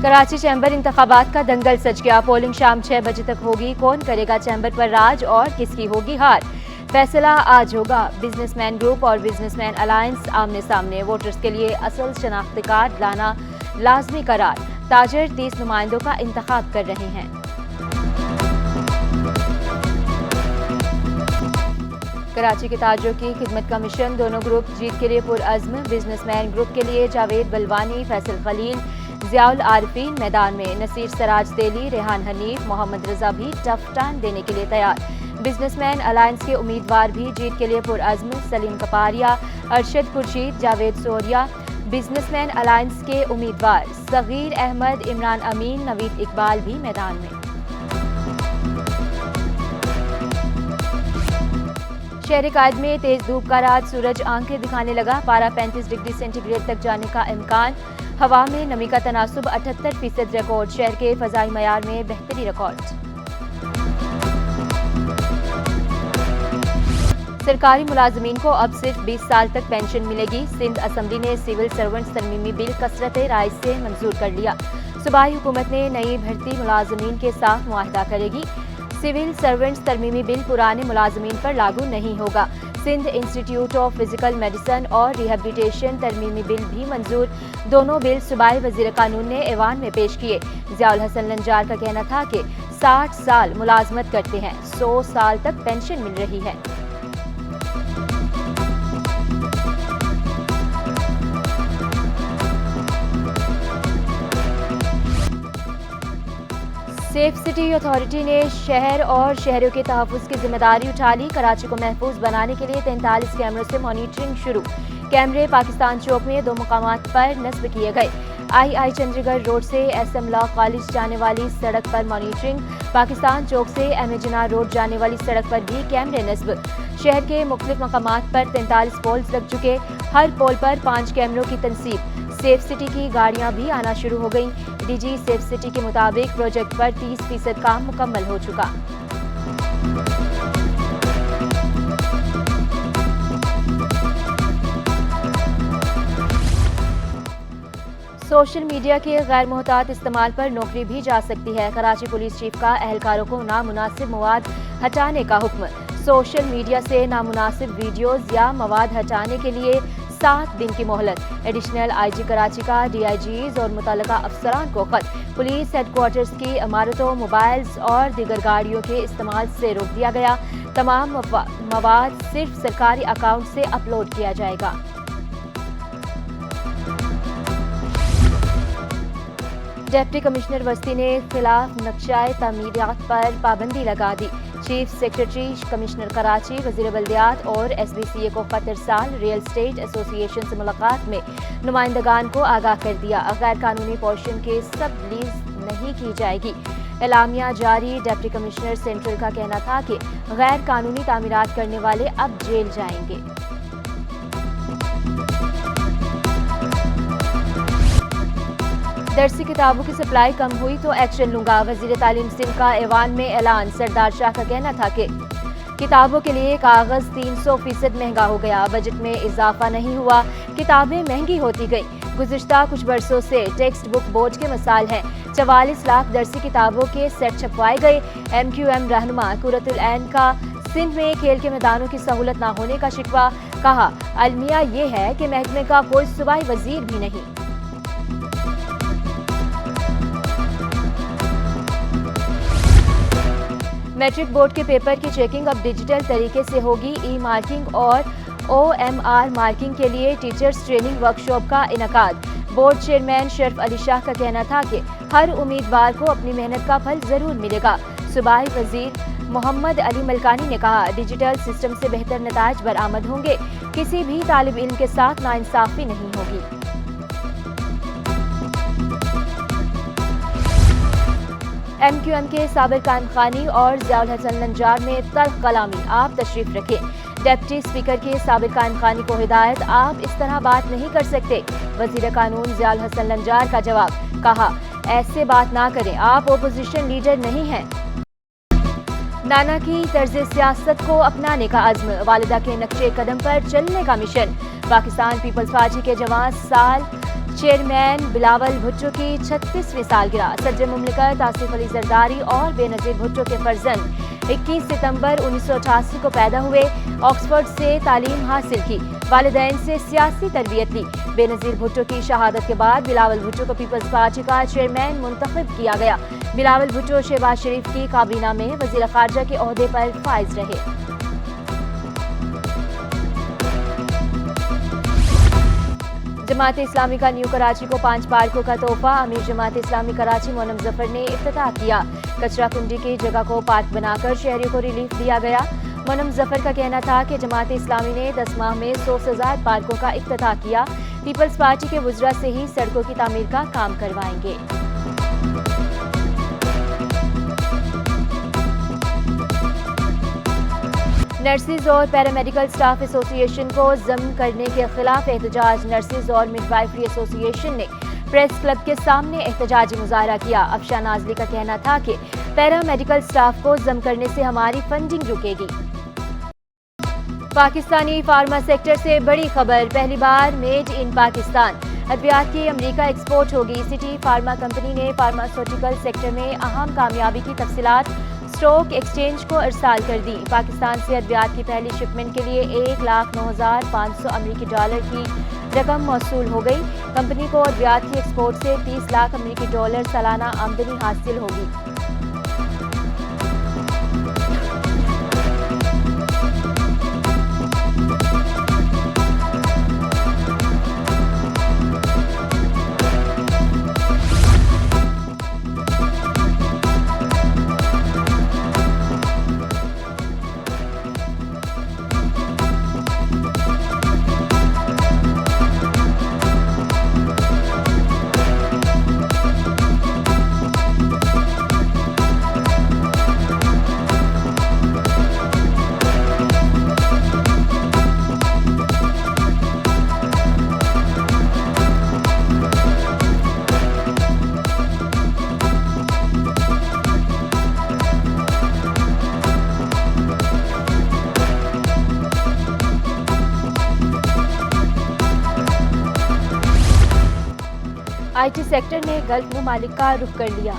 Karachi chamber انتخابات کا دنگل سج گیا، پولنگ شام 6 بجے تک ہوگی، کون کرے گا چیمبر پر راج اور کس کی ہوگی ہار، فیصلہ آج ہوگا۔ بزنس مین گروپ اور بزنس مین الائنس آمنے سامنے، ووٹرز کے لیے اصل شناختی کارڈ لانا لازمی قرار، تاجر 30 نمائندوں کا انتخاب کر رہے ہیں۔ کراچی کے تاجروں کی خدمت کا مشن، دونوں گروپ جیت کے لیے پرعزم، بزنس مین گروپ کے لیے جاوید بلوانی، فیصل خلیل، ضیاء العارفین میدان میں، نصیر سراج تیلی، ریحان حنیف، محمد رضا بھی ٹف ٹائم دینے کے لیے تیار۔ بزنس مین الائنس کے امیدوار بھی جیت کے لیے پرعزم، سلیم کپاریا، ارشد خورشید، جاوید سوریا۔ بزنس مین الائنس کے امیدوار صغیر احمد، عمران امین، نوید اقبال بھی میدان میں۔ شہر قائد میں تیز دھوپ کا رات، سورج آنکھیں دکھانے لگا، پارہ 35 ڈگری سینٹی گریڈ تک جانے کا امکان، ہوا میں نمی کا تناسب 78% ریکارڈ، شہر کے فضائی معیار میں بہتری ریکارڈ۔ سرکاری ملازمین کو اب صرف 20 سال تک پینشن ملے گی، سندھ اسمبلی نے سول سرونٹس ترمیمی بل کثرت رائے سے منظور کر لیا، صوبائی حکومت نے نئی بھرتی ملازمین کے ساتھ معاہدہ کرے گی، سول سرونٹس ترمیمی بل پرانے ملازمین پر لاگو نہیں ہوگا، سندھ انسٹی ٹیوٹ آف فزیکل میڈیسن اور ریہیبلیٹیشن ترمیمی بل بھی منظور، دونوں بل صوبائی وزیر قانون نے ایوان میں پیش کیے، ضیاء الحسن لنجار کا کہنا تھا کہ 60 سال ملازمت کرتے ہیں، 100 سال تک پینشن مل رہی ہے۔ سیف سٹی اتھارٹی نے شہر اور شہریوں کے تحفظ کی ذمہ داری اٹھا لی، کراچی کو محفوظ بنانے کے لیے 43 کیمروں سے مانیٹرنگ شروع، کیمرے پاکستان چوک میں 2 مقامات پر نصب کیے گئے، آئی چندر گڑھ روڈ سے ایس ایم لا کالج جانے والی سڑک پر مانیٹرنگ، پاکستان چوک سے ایم اے جناح روڈ جانے والی سڑک پر بھی کیمرے نصب، شہر کے مختلف مقامات پر 43 پولز لگ چکے، ہر پول پر 5 کیمروں کی تنصیب، سیف سٹی کی گاڑیاں بھی آنا شروع ہو گئیں، ڈی جی سیف سٹی کے مطابق پروجیکٹ پر 30% کام مکمل ہو چکا۔ سوشل میڈیا کے غیر محتاط استعمال پر نوکری بھی جا سکتی ہے، کراچی پولیس چیف کا اہلکاروں کو نامناسب مواد ہٹانے کا حکم، سوشل میڈیا سے نامناسب ویڈیوز یا مواد ہٹانے کے لیے 7 دن کی مہلت، ایڈیشنل آئی جی کراچی کا ڈی آئی جیز اور متعلقہ افسران کو خط، پولیس ہیڈ کوارٹرز کی عمارتوں، موبائلز اور دیگر گاڑیوں کے استعمال سے روک دیا گیا، تمام مواد صرف سرکاری اکاؤنٹ سے اپلوڈ کیا جائے گا۔ ڈپٹی کمشنر وسطی نے خلاف نقشہ تعمیرات پر پابندی لگا دی، چیف سیکرٹری کمشنر کراچی، وزیر بلدیات اور ایس بی سی اے کو خط ارسال، ریئل اسٹیٹ ایسوسی ایشن سے ملاقات میں نمائندگان کو آگاہ کر دیا، غیر قانونی پورشن کی سب لیز نہیں کی جائے گی، اعلامیہ جاری، ڈپٹی کمشنر سینٹرل کا کہنا تھا کہ غیر قانونی تعمیرات کرنے والے اب جیل جائیں گے۔ درسی کتابوں کی سپلائی کم ہوئی تو ایکشن لوں گا، وزیر تعلیم سندھ کا ایوان میں اعلان، سردار شاہ کا کہنا تھا کہ کتابوں کے لیے کاغذ 300% مہنگا ہو گیا، بجٹ میں اضافہ نہیں ہوا، کتابیں مہنگی ہوتی گئیں، گزشتہ کچھ برسوں سے ٹیکسٹ بک بورڈ کے مسائل ہیں، 44 لاکھ درسی کتابوں کے سیٹ چھپوائے گئے، ایم کیو ایم رہنما قرۃ العین کا سندھ میں کھیل کے میدانوں کی سہولت نہ ہونے کا شکوہ، کہا المیہ یہ ہے کہ محکمے کا کوئی صوبائی وزیر بھی نہیں۔ میٹرک بورڈ کے پیپر کی چیکنگ اب ڈیجیٹل طریقے سے ہوگی، ای مارکنگ اور او ایم آر مارکنگ کے لیے ٹیچرز ٹریننگ ورکشاپ کا انعقاد، بورڈ چیئرمین شرف علی شاہ کا کہنا تھا کہ ہر امیدوار کو اپنی محنت کا پھل ضرور ملے گا، صوبائی وزیر محمد علی ملکانی نے کہا ڈیجیٹل سسٹم سے بہتر نتائج برآمد ہوں گے، کسی بھی طالب علم کے ساتھ ناانصافی نہیں ہوگی۔ ایم کیو ایم کے صابر قائم خانی اور ضیاء الحسن لنجار میں تلخ کلامی، آپ تشریف رکھیں، ڈپٹی اسپیکر کے صابر قائم خانی کو ہدایت، آپ اس طرح بات نہیں کر سکتے، وزیر قانون ضیاء الحسن لنجار کا جواب، کہا ایسے بات نہ کریں، آپ اپوزیشن لیڈر نہیں ہیں۔ نانا کی طرز سیاست کو اپنانے کا عزم، والدہ کے نقشے قدم پر چلنے کا مشن، پاکستان پیپلز پارٹی کے جوان سال چیئرمین بلاول بھٹو کی 36ویں سالگرہ۔ صدر مملکت آصف علی زرداری اور بے نظیر بھٹو کے فرزند 21 ستمبر 1988 کو پیدا ہوئے، آکسفورڈ سے تعلیم حاصل کی، والدین سے سیاسی تربیت لی۔ بے نظیر بھٹو کی شہادت کے بعد بلاول بھٹو کو پیپلز پارٹی کا چیئرمین منتخب کیا گیا۔ بلاول بھٹو شہباز شریف کی کابینہ میں وزیر خارجہ کے عہدے پر فائز رہے۔ جماعت اسلامی کا نیو کراچی کو 5 پارکوں کا تحفہ۔ امیر جماعت اسلامی کراچی مونم ظفر نے افتتاح کیا۔ کچرا کنڈی کی جگہ کو پارک بنا کر شہریوں کو ریلیف دیا گیا۔ مونم ظفر کا کہنا تھا کہ جماعت اسلامی نے 10 ماہ میں 100 سے زائد پارکوں کا افتتاح کیا۔ پیپلز پارٹی کے وزراء سے ہی سڑکوں کی تعمیر کا کام کروائیں گے۔ نرسز اور پیرامیڈیکل سٹاف ایسوسی ایشن کو ضم کرنے کے خلاف احتجاج۔ نرسز اور مڈ وائفری ایسوسی ایشن نے پریس کلب کے سامنے احتجاجی مظاہرہ کیا۔ افشاں نازلی کا کہنا تھا کہ پیرامیڈیکل سٹاف کو ضم کرنے سے ہماری فنڈنگ رکے گی۔ پاکستانی فارما سیکٹر سے بڑی خبر، پہلی بار میڈ ان پاکستان ادویات کی امریکہ ایکسپورٹ ہوگی۔ سٹی فارما کمپنی نے فارماسیوٹیکل سیکٹر میں اہم کامیابی کی تفصیلات اسٹاک ایکسچینج کو ارسال کر دی۔ پاکستان سے ادویات کی پہلی شپمنٹ کے لیے $1,09,500 امریکی کی رقم موصول ہو گئی۔ کمپنی کو ادویات کی ایکسپورٹ سے $30 لاکھ امریکی سالانہ آمدنی حاصل ہوگی۔ آئی ٹی سیکٹر نے گلف ممالک کا رخ کر لیا۔